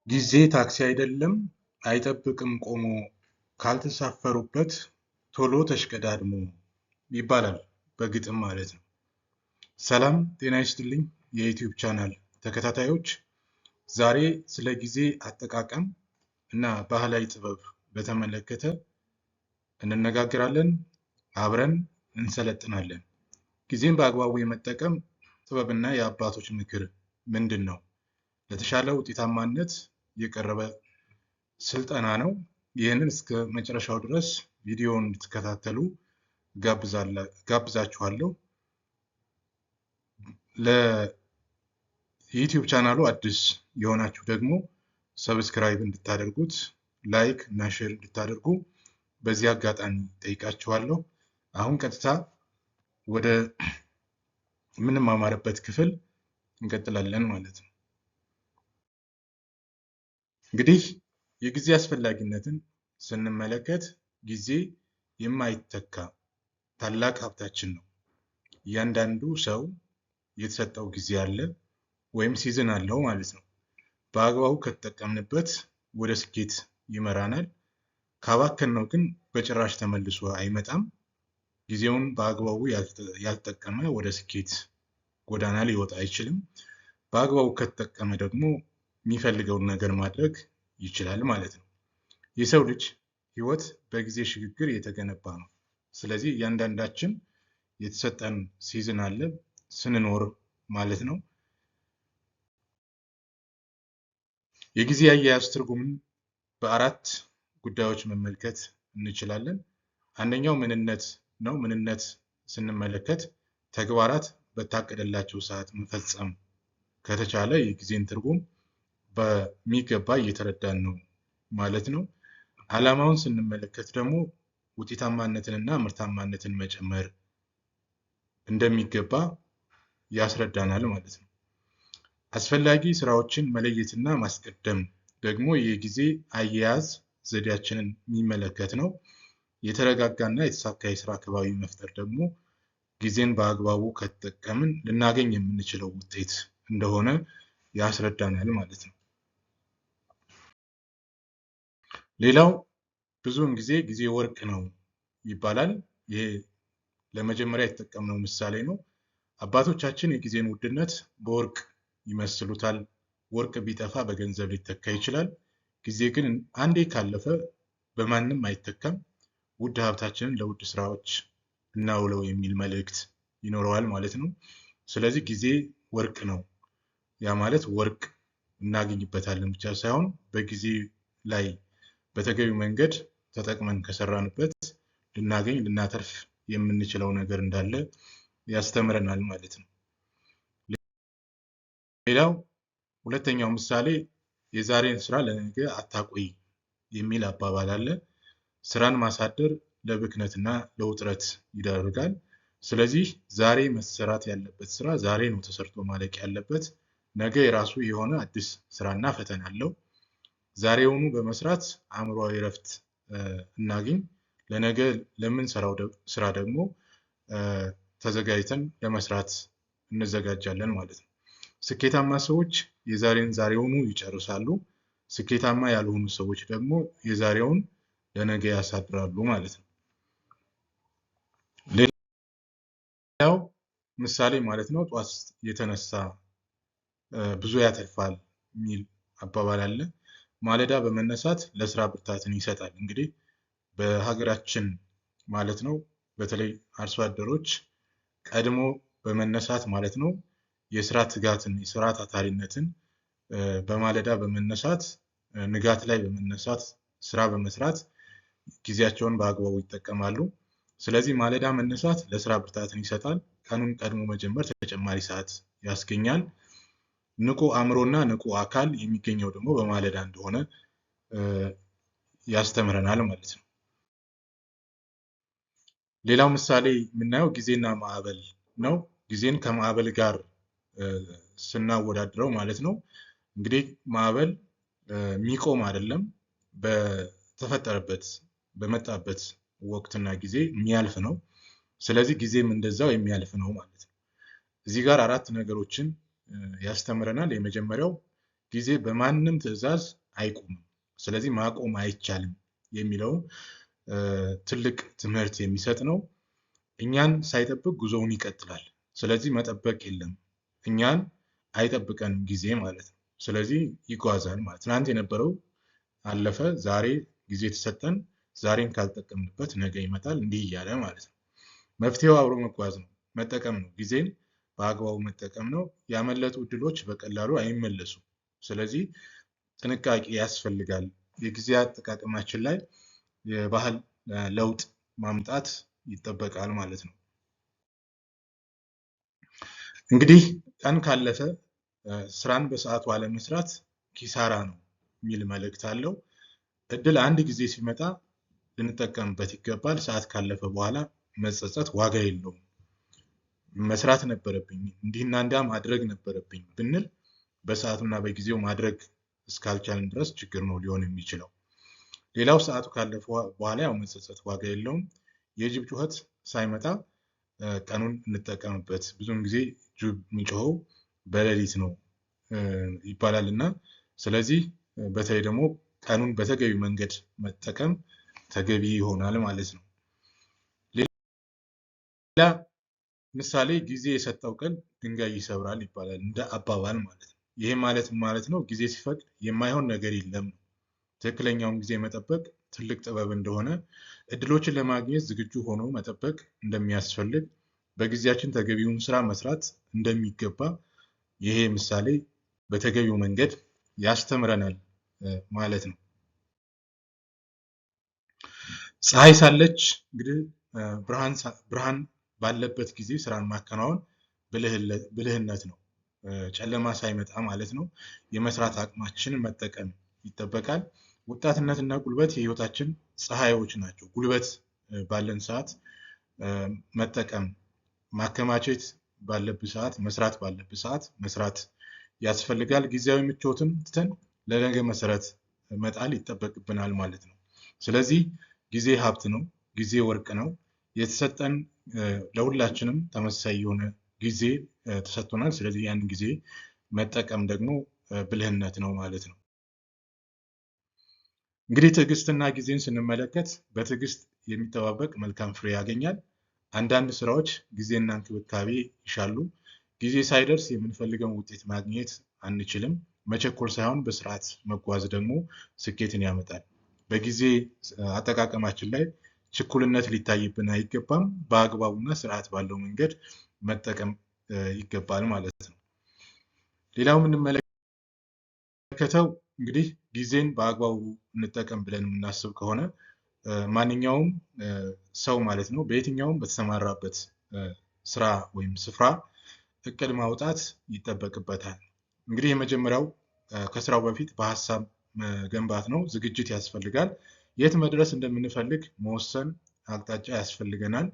ጊዜ ታክሲ አይደለም አይጠብቅም ቆሞ ካልተሳፈሩበት ቶሎ ተሽቀዳድሞ ይባላል በግጥም ማለት ነው። ሰላም ጤና ይስጥልኝ የዩቲዩብ ቻናል ተከታታዮች፣ ዛሬ ስለ ጊዜ አጠቃቀም እና ባህላዊ ጥበብ በተመለከተ እንነጋገራለን፣ አብረን እንሰለጥናለን። ጊዜን በአግባቡ የመጠቀም ጥበብና የአባቶች ምክር ምንድን ነው? ለተሻለ ውጤታማነት የቀረበ ስልጠና ነው። ይህንን እስከ መጨረሻው ድረስ ቪዲዮውን እንድትከታተሉ ጋብዛችኋለሁ። ለዩቲዩብ ቻናሉ አዲስ የሆናችሁ ደግሞ ሰብስክራይብ እንድታደርጉት፣ ላይክ እና ሼር እንድታደርጉ በዚህ አጋጣሚ ጠይቃችኋለሁ። አሁን ቀጥታ ወደ የምንማማርበት ክፍል እንቀጥላለን ማለት ነው። እንግዲህ የጊዜ አስፈላጊነትን ስንመለከት ጊዜ የማይተካ ታላቅ ሀብታችን ነው። እያንዳንዱ ሰው የተሰጠው ጊዜ አለ ወይም ሲዝን አለው ማለት ነው። በአግባቡ ከተጠቀምንበት ወደ ስኬት ይመራናል። ካባከነው ግን በጭራሽ ተመልሶ አይመጣም። ጊዜውን በአግባቡ ያልተጠቀመ ወደ ስኬት ጎዳና ሊወጣ አይችልም። በአግባቡ ከተጠቀመ ደግሞ የሚፈልገውን ነገር ማድረግ ይችላል ማለት ነው። የሰው ልጅ ህይወት በጊዜ ሽግግር የተገነባ ነው። ስለዚህ እያንዳንዳችን የተሰጠን ሲዝን አለ ስንኖር ማለት ነው። የጊዜ አያያዝ ትርጉምን በአራት ጉዳዮች መመልከት እንችላለን። አንደኛው ምንነት ነው። ምንነት ስንመለከት ተግባራት በታቀደላቸው ሰዓት መፈጸም ከተቻለ የጊዜን ትርጉም በሚገባ እየተረዳን ነው ማለት ነው። ዓላማውን ስንመለከት ደግሞ ውጤታማነትንና ምርታማነትን መጨመር እንደሚገባ ያስረዳናል ማለት ነው። አስፈላጊ ስራዎችን መለየትና ማስቀደም ደግሞ የጊዜ አያያዝ ዘዴያችንን የሚመለከት ነው። የተረጋጋና የተሳካ የስራ አካባቢ መፍጠር ደግሞ ጊዜን በአግባቡ ከተጠቀምን ልናገኝ የምንችለው ውጤት እንደሆነ ያስረዳናል ማለት ነው። ሌላው ብዙውን ጊዜ ወርቅ ነው ይባላል። ይሄ ለመጀመሪያ የተጠቀምነው ምሳሌ ነው። አባቶቻችን የጊዜን ውድነት በወርቅ ይመስሉታል። ወርቅ ቢጠፋ በገንዘብ ሊተካ ይችላል። ጊዜ ግን አንዴ ካለፈ በማንም አይተካም። ውድ ሀብታችንን ለውድ ስራዎች እናውለው የሚል መልእክት ይኖረዋል ማለት ነው። ስለዚህ ጊዜ ወርቅ ነው። ያ ማለት ወርቅ እናገኝበታለን ብቻ ሳይሆን በጊዜ ላይ በተገቢው መንገድ ተጠቅመን ከሰራንበት ልናተርፍ የምንችለው ነገር እንዳለ ያስተምረናል ማለት ነው። ሌላው ሁለተኛው ምሳሌ የዛሬን ስራ ለነገ አታቆይ የሚል አባባል አለ። ስራን ማሳደር ለብክነትና ለውጥረት ይዳርጋል። ስለዚህ ዛሬ መሰራት ያለበት ስራ ዛሬ ነው ተሰርቶ ማለቅ ያለበት። ነገ የራሱ የሆነ አዲስ ስራና ፈተና አለው። ዛሬውኑ በመስራት አእምሯዊ እረፍት እናግኝ። ለነገ ለምንሰራው ስራ ደግሞ ተዘጋጅተን ለመስራት እንዘጋጃለን ማለት ነው። ስኬታማ ሰዎች የዛሬን ዛሬውኑ ይጨርሳሉ። ስኬታማ ያልሆኑ ሰዎች ደግሞ የዛሬውን ለነገ ያሳድራሉ ማለት ነው። ሌላው ምሳሌ ማለት ነው ጧት የተነሳ ብዙ ያተርፋል የሚል አባባል አለ። ማለዳ በመነሳት ለስራ ብርታትን ይሰጣል። እንግዲህ በሀገራችን ማለት ነው በተለይ አርሶ አደሮች ቀድሞ በመነሳት ማለት ነው የስራ ትጋትን የስራ ታታሪነትን በማለዳ በመነሳት ንጋት ላይ በመነሳት ስራ በመስራት ጊዜያቸውን በአግባቡ ይጠቀማሉ። ስለዚህ ማለዳ መነሳት ለስራ ብርታትን ይሰጣል። ቀኑን ቀድሞ መጀመር ተጨማሪ ሰዓት ያስገኛል። ንቁ አእምሮና ንቁ አካል የሚገኘው ደግሞ በማለዳ እንደሆነ ያስተምረናል ማለት ነው። ሌላው ምሳሌ የምናየው ጊዜና ማዕበል ነው። ጊዜን ከማዕበል ጋር ስናወዳድረው ማለት ነው እንግዲህ ማዕበል የሚቆም አይደለም፣ በተፈጠረበት በመጣበት ወቅትና ጊዜ የሚያልፍ ነው። ስለዚህ ጊዜም እንደዛው የሚያልፍ ነው ማለት ነው። እዚህ ጋር አራት ነገሮችን ያስተምረናል። የመጀመሪያው ጊዜ በማንም ትዕዛዝ አይቆምም። ስለዚህ ማቆም አይቻልም የሚለው ትልቅ ትምህርት የሚሰጥ ነው። እኛን ሳይጠብቅ ጉዞውን ይቀጥላል። ስለዚህ መጠበቅ የለም። እኛን አይጠብቀንም ጊዜ ማለት ነው። ስለዚህ ይጓዛል ማለት ትናንት የነበረው አለፈ፣ ዛሬ ጊዜ ተሰጠን። ዛሬን ካልጠቀምንበት ነገ ይመጣል፣ እንዲህ እያለ ማለት ነው። መፍትሄው አብሮ መጓዝ ነው፣ መጠቀም ነው። ጊዜን በአግባቡ መጠቀም ነው። ያመለጡ እድሎች በቀላሉ አይመለሱም። ስለዚህ ጥንቃቄ ያስፈልጋል። የጊዜ አጠቃቀማችን ላይ የባህል ለውጥ ማምጣት ይጠበቃል ማለት ነው። እንግዲህ ቀን ካለፈ ስራን በሰዓቱ አለመስራት ኪሳራ ነው የሚል መልእክት አለው። እድል አንድ ጊዜ ሲመጣ ልንጠቀምበት ይገባል። ሰዓት ካለፈ በኋላ መጸጸት ዋጋ የለውም። መስራት ነበረብኝ፣ እንዲህና እንዲያ ማድረግ ነበረብኝ ብንል በሰዓቱና በጊዜው ማድረግ እስካልቻልን ድረስ ችግር ነው ሊሆን የሚችለው። ሌላው ሰዓቱ ካለፈ በኋላ ያው መጸጸት ዋጋ የለውም። የጅብ ጩኸት ሳይመጣ ቀኑን እንጠቀምበት። ብዙውን ጊዜ ጅብ የሚጮኸው በሌሊት ነው ይባላል እና ስለዚህ በተለይ ደግሞ ቀኑን በተገቢ መንገድ መጠቀም ተገቢ ይሆናል ማለት ነው። ሌላ ምሳሌ ጊዜ የሰጠው ቀን ድንጋይ ይሰብራል ይባላል፣ እንደ አባባል ማለት ነው። ይሄ ማለት ነው ጊዜ ሲፈቅድ የማይሆን ነገር የለም ነው። ትክክለኛውን ጊዜ መጠበቅ ትልቅ ጥበብ እንደሆነ፣ እድሎችን ለማግኘት ዝግጁ ሆኖ መጠበቅ እንደሚያስፈልግ፣ በጊዜያችን ተገቢውን ስራ መስራት እንደሚገባ ይሄ ምሳሌ በተገቢው መንገድ ያስተምረናል ማለት ነው። ፀሐይ ሳለች እንግዲህ ብርሃን ባለበት ጊዜ ስራን ማከናወን ብልህነት ነው። ጨለማ ሳይመጣ ማለት ነው። የመስራት አቅማችንን መጠቀም ይጠበቃል። ወጣትነትና ጉልበት የህይወታችን ፀሐዮች ናቸው። ጉልበት ባለን ሰዓት መጠቀም፣ ማከማቸት ባለብህ ሰዓት መስራት ባለብህ ሰዓት መስራት ያስፈልጋል። ጊዜያዊ ምቾትን ትተን ለነገ መሰረት መጣል ይጠበቅብናል ማለት ነው። ስለዚህ ጊዜ ሀብት ነው። ጊዜ ወርቅ ነው። የተሰጠን ለሁላችንም ተመሳሳይ የሆነ ጊዜ ተሰጥቶናል። ስለዚህ ያንን ጊዜ መጠቀም ደግሞ ብልህነት ነው ማለት ነው። እንግዲህ ትዕግስትና ጊዜን ስንመለከት በትዕግስት የሚጠባበቅ መልካም ፍሬ ያገኛል። አንዳንድ ስራዎች ጊዜና እንክብካቤ ይሻሉ። ጊዜ ሳይደርስ የምንፈልገውን ውጤት ማግኘት አንችልም። መቸኮል ሳይሆን በስርዓት መጓዝ ደግሞ ስኬትን ያመጣል። በጊዜ አጠቃቀማችን ላይ ችኩልነት ሊታይብን አይገባም። በአግባቡና ስርዓት ባለው መንገድ መጠቀም ይገባል ማለት ነው። ሌላው የምንመለከተው እንግዲህ ጊዜን በአግባቡ እንጠቀም ብለን የምናስብ ከሆነ ማንኛውም ሰው ማለት ነው በየትኛውም በተሰማራበት ስራ ወይም ስፍራ እቅድ ማውጣት ይጠበቅበታል። እንግዲህ የመጀመሪያው ከስራው በፊት በሀሳብ መገንባት ነው። ዝግጅት ያስፈልጋል። የት መድረስ እንደምንፈልግ መወሰን አቅጣጫ ያስፈልገናል።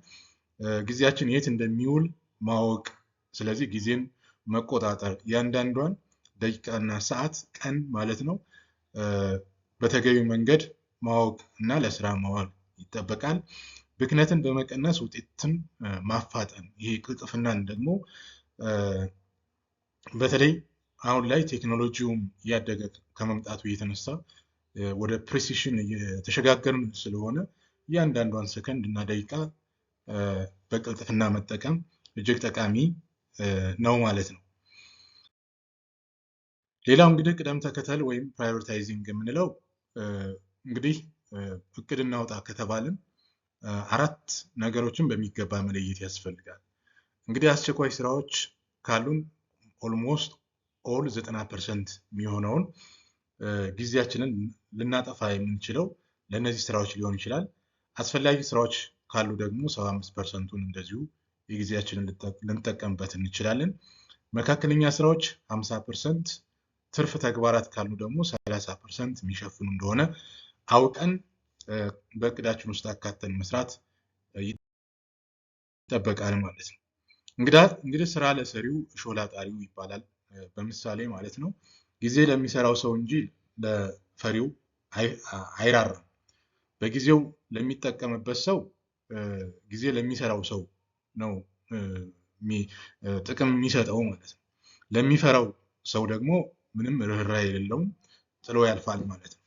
ጊዜያችን የት እንደሚውል ማወቅ፣ ስለዚህ ጊዜን መቆጣጠር፣ እያንዳንዷን ደቂቃና ሰዓት፣ ቀን ማለት ነው በተገቢ መንገድ ማወቅ እና ለስራ ማዋል ይጠበቃል። ብክነትን በመቀነስ ውጤትን ማፋጠን፣ ይሄ ቅልጥፍናን ደግሞ በተለይ አሁን ላይ ቴክኖሎጂውም እያደገ ከመምጣቱ የተነሳ ወደ ፕሪሲሽን እየተሸጋገርን ስለሆነ እያንዳንዷን ሰከንድ እና ደቂቃ በቅልጥፍና መጠቀም እጅግ ጠቃሚ ነው ማለት ነው። ሌላው እንግዲህ ቅደም ተከተል ወይም ፕራዮሪታይዚንግ የምንለው እንግዲህ እቅድ እናውጣ ከተባልን 4 ነገሮችን በሚገባ መለየት ያስፈልጋል። እንግዲህ አስቸኳይ ስራዎች ካሉን ኦልሞስት ኦል 90% የሚሆነውን ጊዜያችንን ልናጠፋ የምንችለው ለእነዚህ ስራዎች ሊሆን ይችላል። አስፈላጊ ስራዎች ካሉ ደግሞ 75%ን እንደዚሁ የጊዜያችንን ልንጠቀምበት እንችላለን። መካከለኛ ስራዎች 50%፣ ትርፍ ተግባራት ካሉ ደግሞ 30% የሚሸፍኑ እንደሆነ አውቀን በእቅዳችን ውስጥ አካተን መስራት ይጠበቃል ማለት ነው። እንግዲህ ስራ ለሰሪው እሾህ ላጣሪው ይባላል በምሳሌ ማለት ነው። ጊዜ ለሚሰራው ሰው እንጂ ለፈሪው አይራራም። በጊዜው ለሚጠቀምበት ሰው ጊዜ ለሚሰራው ሰው ነው ጥቅም የሚሰጠው ማለት ነው። ለሚፈራው ሰው ደግሞ ምንም ርኅራኄ የሌለውም ጥሎ ያልፋል ማለት ነው።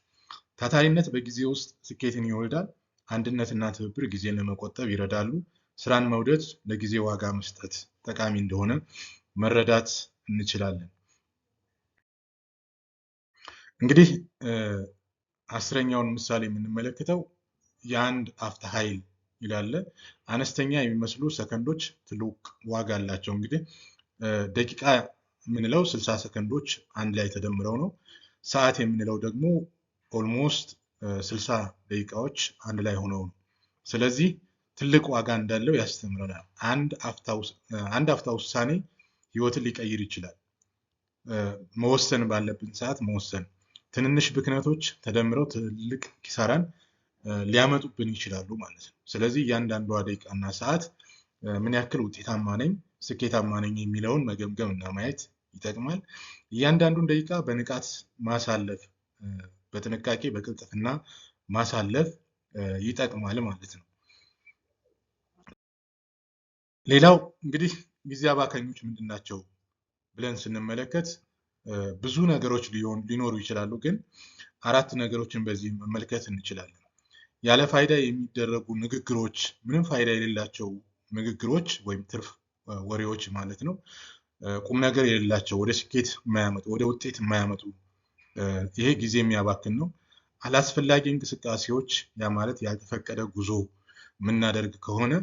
ታታሪነት በጊዜ ውስጥ ስኬትን ይወልዳል። አንድነትና ትብብር ጊዜን ለመቆጠብ ይረዳሉ። ስራን መውደድ፣ ለጊዜ ዋጋ መስጠት ጠቃሚ እንደሆነ መረዳት እንችላለን። እንግዲህ አስረኛውን ምሳሌ የምንመለከተው የአንድ አፍታ ኃይል ይላል። አነስተኛ የሚመስሉ ሰከንዶች ትልቅ ዋጋ አላቸው። እንግዲህ ደቂቃ የምንለው 60 ሰከንዶች አንድ ላይ ተደምረው ነው። ሰዓት የምንለው ደግሞ ኦልሞስት 60 ደቂቃዎች አንድ ላይ ሆነው ነው። ስለዚህ ትልቅ ዋጋ እንዳለው ያስተምረናል። አንድ አፍታ ውሳኔ ህይወትን ሊቀይር ይችላል። መወሰን ባለብን ሰዓት መወሰን። ትንንሽ ብክነቶች ተደምረው ትልቅ ኪሳራን ሊያመጡብን ይችላሉ ማለት ነው። ስለዚህ እያንዳንዷ ደቂቃና ሰዓት ምን ያክል ውጤታማ ነኝ፣ ስኬታማ ነኝ የሚለውን መገምገም እና ማየት ይጠቅማል። እያንዳንዱን ደቂቃ በንቃት ማሳለፍ፣ በጥንቃቄ በቅልጥፍና ማሳለፍ ይጠቅማል ማለት ነው። ሌላው እንግዲህ ጊዜ አባካኞች ምንድን ናቸው ብለን ስንመለከት ብዙ ነገሮች ሊኖሩ ይችላሉ፣ ግን 4 ነገሮችን በዚህ መመልከት እንችላለን። ያለ ፋይዳ የሚደረጉ ንግግሮች፣ ምንም ፋይዳ የሌላቸው ንግግሮች ወይም ትርፍ ወሬዎች ማለት ነው። ቁም ነገር የሌላቸው፣ ወደ ስኬት የማያመጡ፣ ወደ ውጤት የማያመጡ፣ ይሄ ጊዜ የሚያባክን ነው። አላስፈላጊ እንቅስቃሴዎች፣ ያ ማለት ያልተፈቀደ ጉዞ የምናደርግ ከሆነ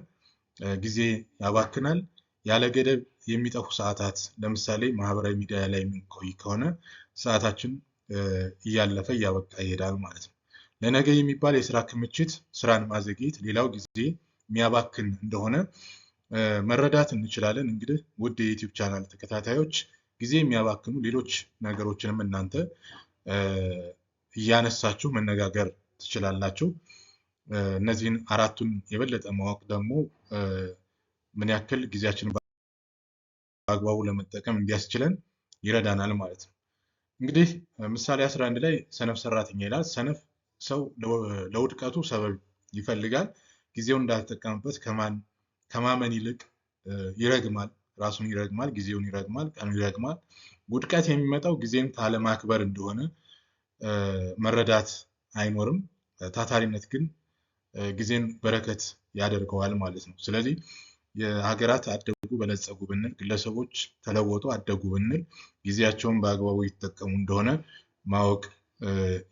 ጊዜ ያባክናል። ያለ ገደብ የሚጠፉ ሰዓታት፣ ለምሳሌ ማህበራዊ ሚዲያ ላይ የምንቆይ ከሆነ ሰዓታችን እያለፈ እያበቃ ይሄዳል ማለት ነው። ለነገ የሚባል የስራ ክምችት ስራን ማዘግየት ሌላው ጊዜ የሚያባክን እንደሆነ መረዳት እንችላለን። እንግዲህ ውድ የዩቲዩብ ቻናል ተከታታዮች ጊዜ የሚያባክኑ ሌሎች ነገሮችንም እናንተ እያነሳችሁ መነጋገር ትችላላችሁ። እነዚህን 4ቱን የበለጠ ማወቅ ደግሞ ምን ያክል ጊዜያችንን በአግባቡ ለመጠቀም እንዲያስችለን ይረዳናል ማለት ነው። እንግዲህ ምሳሌ 11 ላይ ሰነፍ ሰራተኛ ይላል። ሰነፍ ሰው ለውድቀቱ ሰበብ ይፈልጋል። ጊዜውን እንዳልተጠቀምበት ከማመን ይልቅ ይረግማል፣ ራሱን ይረግማል፣ ጊዜውን ይረግማል፣ ቀኑ ይረግማል። ውድቀት የሚመጣው ጊዜን ካለማክበር እንደሆነ መረዳት አይኖርም። ታታሪነት ግን ጊዜን በረከት ያደርገዋል ማለት ነው። ስለዚህ የሀገራት አደጉ በለጸጉ ብንል፣ ግለሰቦች ተለወጡ አደጉ ብንል ጊዜያቸውን በአግባቡ ይጠቀሙ እንደሆነ ማወቅ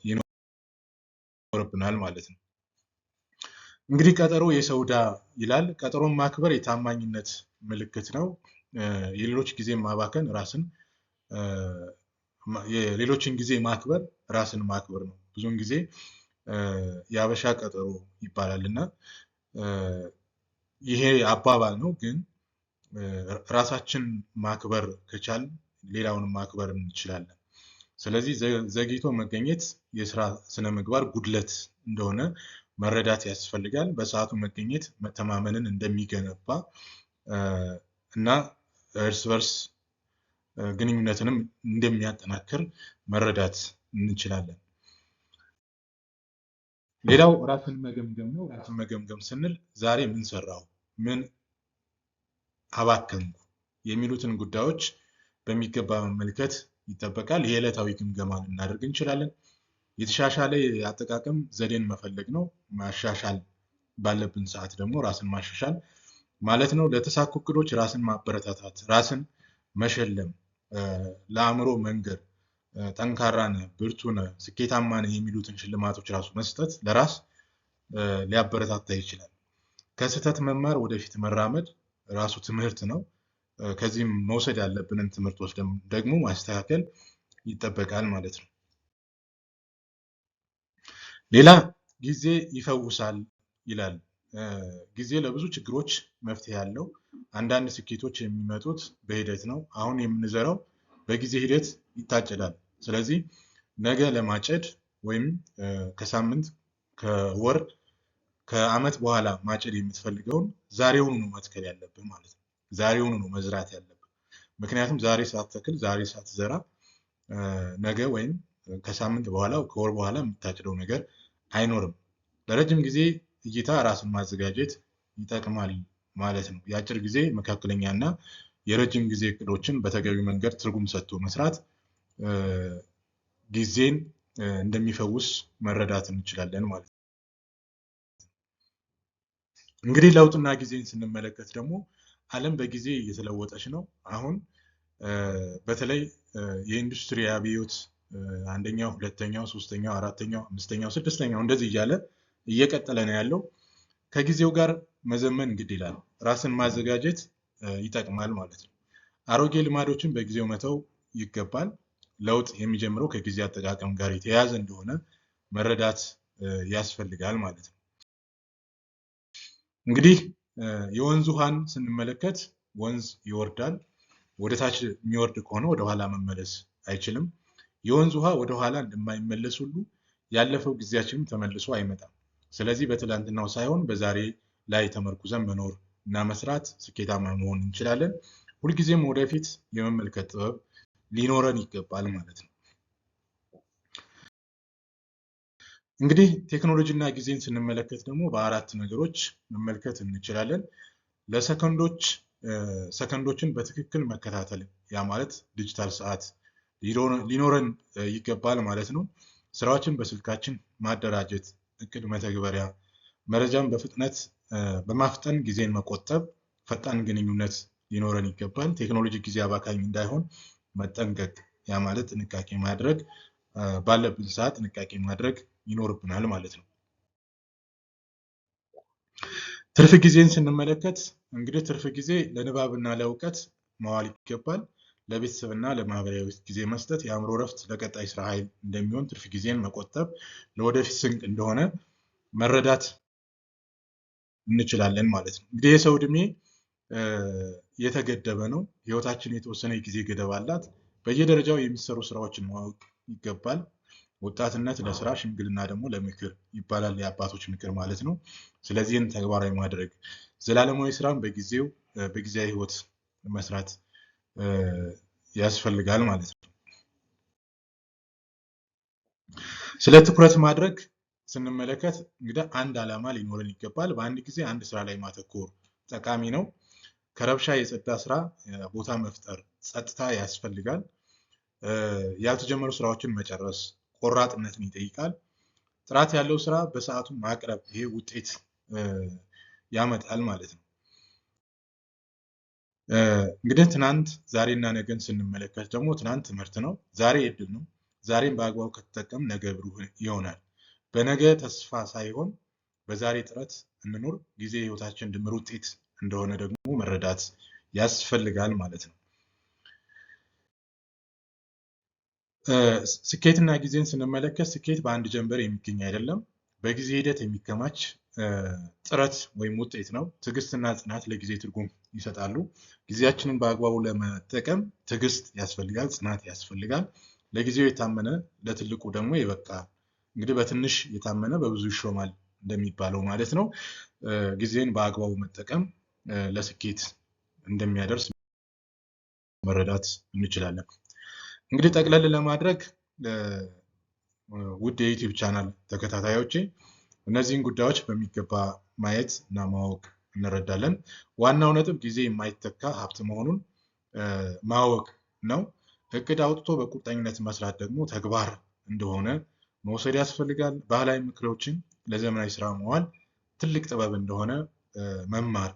ይኖርብናል ማለት ነው። እንግዲህ ቀጠሮ የሰው ዕዳ ይላል። ቀጠሮን ማክበር የታማኝነት ምልክት ነው። የሌሎች ጊዜ ማባከን የሌሎችን ጊዜ ማክበር ራስን ማክበር ነው። ብዙውን ጊዜ የአበሻ ቀጠሮ ይባላል እና ይሄ አባባል ነው፣ ግን ራሳችን ማክበር ከቻል ሌላውን ማክበር እንችላለን። ስለዚህ ዘግይቶ መገኘት የስራ ስነ ምግባር ጉድለት እንደሆነ መረዳት ያስፈልጋል። በሰዓቱ መገኘት መተማመንን እንደሚገነባ እና እርስ በርስ ግንኙነትንም እንደሚያጠናክር መረዳት እንችላለን። ሌላው ራስን መገምገም ነው። ራስን መገምገም ስንል ዛሬ ምን ሰራው፣ ምን አባከንኩ የሚሉትን ጉዳዮች በሚገባ መመልከት ይጠበቃል። የዕለታዊ ግምገማ ልናደርግ እንችላለን። የተሻሻለ የአጠቃቀም ዘዴን መፈለግ ነው። ማሻሻል ባለብን ሰዓት ደግሞ ራስን ማሻሻል ማለት ነው። ለተሳኩ እቅዶች ራስን ማበረታታት፣ ራስን መሸለም፣ ለአእምሮ መንገር፣ ጠንካራ ነህ፣ ብርቱ ነህ፣ ስኬታማ ነህ የሚሉትን ሽልማቶች ራሱ መስጠት ለራስ ሊያበረታታ ይችላል። ከስህተት መማር ወደፊት መራመድ ራሱ ትምህርት ነው። ከዚህም መውሰድ ያለብንን ትምህርቶች ደግሞ ማስተካከል ይጠበቃል ማለት ነው። ሌላ ጊዜ ይፈውሳል ይላል። ጊዜ ለብዙ ችግሮች መፍትሄ ያለው። አንዳንድ ስኬቶች የሚመጡት በሂደት ነው። አሁን የምንዘራው በጊዜ ሂደት ይታጨዳል። ስለዚህ ነገ ለማጨድ ወይም ከሳምንት፣ ከወር፣ ከዓመት በኋላ ማጨድ የምትፈልገውን ዛሬውኑ ነው መትከል ያለብህ ማለት ነው። ዛሬውኑ ነው መዝራት ያለብህ። ምክንያቱም ዛሬ ሳትተክል፣ ዛሬ ሳትዘራ ነገ ወይም ከሳምንት በኋላ፣ ከወር በኋላ የምታጭደው ነገር አይኖርም። ለረጅም ጊዜ እይታ ራስን ማዘጋጀት ይጠቅማል ማለት ነው። የአጭር ጊዜ፣ መካከለኛ እና የረጅም ጊዜ እቅዶችን በተገቢ መንገድ ትርጉም ሰጥቶ መስራት ጊዜን እንደሚፈውስ መረዳት እንችላለን ማለት ነው። እንግዲህ ለውጥና ጊዜን ስንመለከት ደግሞ ዓለም በጊዜ እየተለወጠች ነው። አሁን በተለይ የኢንዱስትሪ አብዮት አንደኛው፣ ሁለተኛው፣ ሶስተኛው፣ አራተኛው፣ አምስተኛው፣ ስድስተኛው እንደዚህ እያለ እየቀጠለ ነው ያለው። ከጊዜው ጋር መዘመን ግድ ይላል። ራስን ማዘጋጀት ይጠቅማል ማለት ነው። አሮጌ ልማዶችን በጊዜው መተው ይገባል። ለውጥ የሚጀምረው ከጊዜ አጠቃቀም ጋር የተያያዘ እንደሆነ መረዳት ያስፈልጋል ማለት ነው። እንግዲህ የወንዝ ውሃን ስንመለከት ወንዝ ይወርዳል። ወደ ታች የሚወርድ ከሆነ ወደ ኋላ መመለስ አይችልም። የወንዝ ውሃ ወደ ኋላ እንደማይመለስ ሁሉ ያለፈው ጊዜያችንም ተመልሶ አይመጣም። ስለዚህ በትላንትናው ሳይሆን በዛሬ ላይ ተመርኩዘን መኖር እና መስራት ስኬታማ መሆን እንችላለን። ሁልጊዜም ወደፊት የመመልከት ጥበብ ሊኖረን ይገባል ማለት ነው። እንግዲህ ቴክኖሎጂ እና ጊዜን ስንመለከት ደግሞ በአራት ነገሮች መመልከት እንችላለን። ሰከንዶችን በትክክል መከታተል፣ ያ ማለት ዲጂታል ሰዓት ሊኖረን ይገባል ማለት ነው። ስራዎችን በስልካችን ማደራጀት፣ እቅድ መተግበሪያ፣ መረጃን በፍጥነት በማፍጠን ጊዜን መቆጠብ፣ ፈጣን ግንኙነት ሊኖረን ይገባል። ቴክኖሎጂ ጊዜ አባካኝ እንዳይሆን መጠንቀቅ፣ ያ ማለት ጥንቃቄ ማድረግ፣ ባለብን ሰዓት ጥንቃቄ ማድረግ ይኖርብናል ማለት ነው። ትርፍ ጊዜን ስንመለከት እንግዲህ ትርፍ ጊዜ ለንባብና ለእውቀት መዋል ይገባል። ለቤተሰብና ለማህበራዊ ጊዜ መስጠት የአእምሮ እረፍት ለቀጣይ ስራ ኃይል እንደሚሆን፣ ትርፍ ጊዜን መቆጠብ ለወደፊት ስንቅ እንደሆነ መረዳት እንችላለን ማለት ነው። እንግዲህ የሰው እድሜ የተገደበ ነው። ህይወታችን የተወሰነ የጊዜ ገደብ አላት። በየደረጃው የሚሰሩ ስራዎችን ማወቅ ይገባል። ወጣትነት ለስራ፣ ሽምግልና ደግሞ ለምክር ይባላል፣ የአባቶች ምክር ማለት ነው። ስለዚህን ተግባራዊ ማድረግ፣ ዘላለማዊ ስራን በጊዜያዊ ህይወት መስራት ያስፈልጋል ማለት ነው። ስለ ትኩረት ማድረግ ስንመለከት እንግዲህ አንድ ዓላማ ሊኖረን ይገባል። በአንድ ጊዜ አንድ ስራ ላይ ማተኮር ጠቃሚ ነው። ከረብሻ የጸዳ ስራ ቦታ መፍጠር፣ ጸጥታ ያስፈልጋል። ያልተጀመሩ ስራዎችን መጨረስ ቆራጥነትን ይጠይቃል። ጥራት ያለው ስራ በሰዓቱ ማቅረብ፣ ይሄ ውጤት ያመጣል ማለት ነው። እንግዲህ ትናንት፣ ዛሬና ነገን ስንመለከት ደግሞ ትናንት ትምህርት ነው፣ ዛሬ እድል ነው። ዛሬን በአግባቡ ከተጠቀም ነገ ብሩህ ይሆናል። በነገ ተስፋ ሳይሆን በዛሬ ጥረት እንኖር። ጊዜ ህይወታችን ድምር ውጤት እንደሆነ ደግሞ መረዳት ያስፈልጋል ማለት ነው። ስኬትና ጊዜን ስንመለከት ስኬት በአንድ ጀንበር የሚገኝ አይደለም፣ በጊዜ ሂደት የሚከማች ጥረት ወይም ውጤት ነው። ትዕግስትና ጽናት ለጊዜ ትርጉም ይሰጣሉ። ጊዜያችንን በአግባቡ ለመጠቀም ትዕግስት ያስፈልጋል፣ ጽናት ያስፈልጋል። ለጊዜው የታመነ ለትልቁ ደግሞ የበቃ። እንግዲህ በትንሽ የታመነ በብዙ ይሾማል እንደሚባለው ማለት ነው። ጊዜን በአግባቡ መጠቀም ለስኬት እንደሚያደርስ መረዳት እንችላለን። እንግዲህ ጠቅለል ለማድረግ ውድ የዩቲዩብ ቻናል ተከታታዮቼ እነዚህን ጉዳዮች በሚገባ ማየት እና ማወቅ እንረዳለን። ዋናው ነጥብ ጊዜ የማይተካ ሀብት መሆኑን ማወቅ ነው። እቅድ አውጥቶ በቁርጠኝነት መስራት ደግሞ ተግባር እንደሆነ መውሰድ ያስፈልጋል። ባህላዊ ምክሮችን ለዘመናዊ ስራ መዋል ትልቅ ጥበብ እንደሆነ መማር፣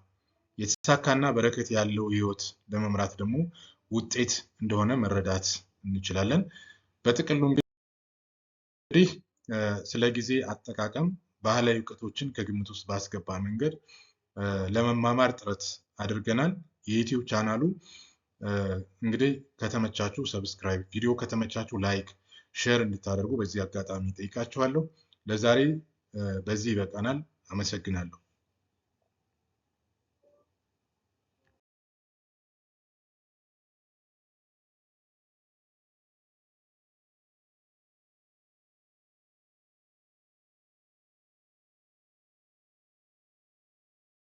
የተሳካና በረከት ያለው ህይወት ለመምራት ደግሞ ውጤት እንደሆነ መረዳት እንችላለን። በጥቅሉ እንግዲህ ስለ ጊዜ አጠቃቀም ባህላዊ እውቀቶችን ከግምት ውስጥ ባስገባ መንገድ ለመማማር ጥረት አድርገናል። የዩቲዩብ ቻናሉ እንግዲህ ከተመቻችሁ ሰብስክራይብ፣ ቪዲዮ ከተመቻችሁ ላይክ፣ ሼር እንድታደርጉ በዚህ አጋጣሚ ጠይቃችኋለሁ። ለዛሬ በዚህ ይበቃናል። አመሰግናለሁ።